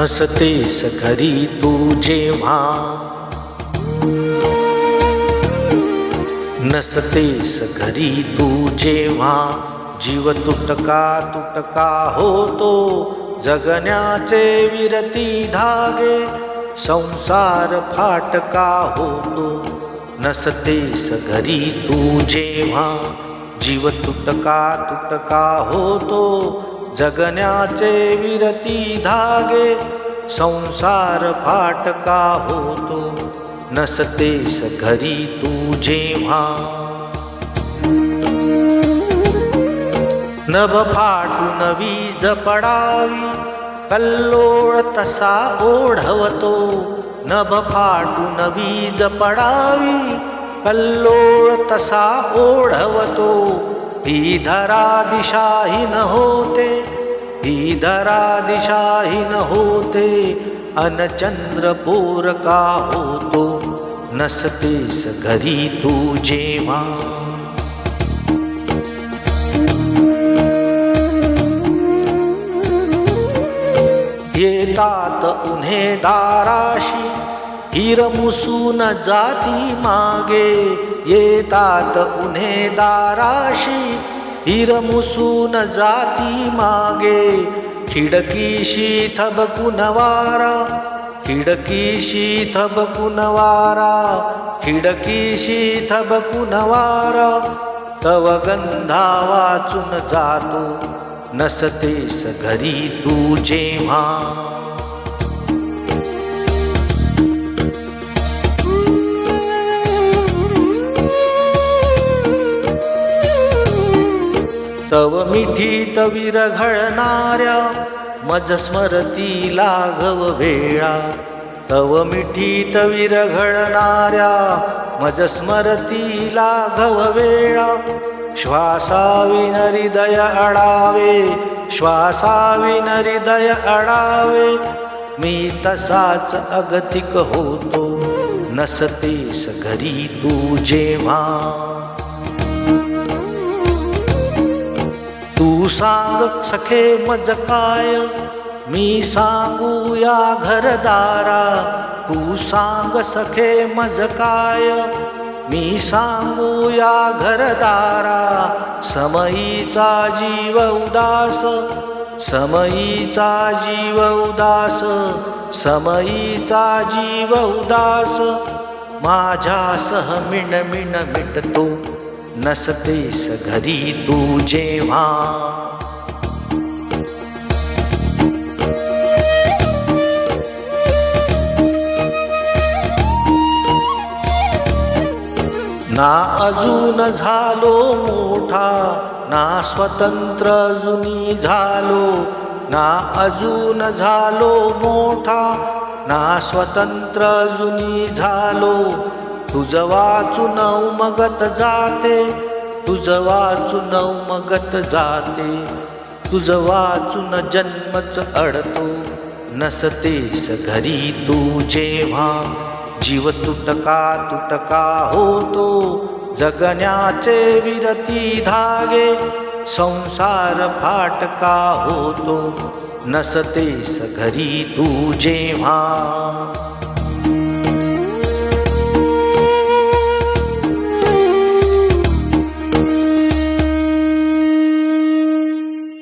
नसतेस घरी तू जेव्हा, नसतेस घरी तू जेव्हा, जीव तुटका तुटका होतो, जगण्याचे विरती धागे, संसार फाटका होतो. नसतेस घरी तू जेव्हा, जीव तुटका तुटका होतो, जगण्याचे विरती धागे, संसार फाटका होतो. नसतेस घरी तू जेव्हा. नभ फाटून वीज पडावी, कल्लोळ तसा ओढवतो. नभ फाटून वीज पडावी, कल्लोळ तसा ओढवतो. ही धरा दिशाहीन होते, ही धरा दिशाहीन होते, अन चंद्र पोरका होतो. नसतेस घरी तू जेव्हा. येतात उन्हे दाराशी, हिरमुसून जाती मागे. येतात उन्हे दाराशी, हिरमुसून जाती मागे. खिडकीशी थबकून वारा, खिडकीशी थबकून वारा, खिडकीशी थबकून वारा, तव गंधा वाचून जातो. नसतेस घरी तू जेव्हा. तव मिठीत विरघळणाऱ्या, मज स्मरती लाघव वेळा. तव मिठीत विरघळणाऱ्या, मज स्मरती लाघव वेळा. श्वासाविन हृदय अडावे, श्वासाविन हृदय अडावे, मी तसाच अगतिक होतो. नसतेस घरी तू जेव्हा. तू सांग सखे मज काय, मी सांगू या घरदारा. तू सांग सखे मज काय, मी सांगू या घरदारा. समयीचा जीव उदास, समयीचा जीव उदास, समयीचा जीव उदास, माझ्यासह मिणमिण मिटतो. नसतेस घरी तू जेव्हा. ना अजून झालो मोठा, ना स्वतंत्र अजूनी झालो. ना अजून झालो मोठा, ना स्वतंत्र अजूनी झालो. तुझ वाचून उमगत जाते, तुझ वाचून उमगत जाते, तुझ वाचून जन्मच अडतो. नसतेस घरी तू जेव्हा, जीव तुटका तुटका होतो, जगण्याचे विरती धागे, संसार फाटका होतो. नसतेस घरी तू जेव्हा.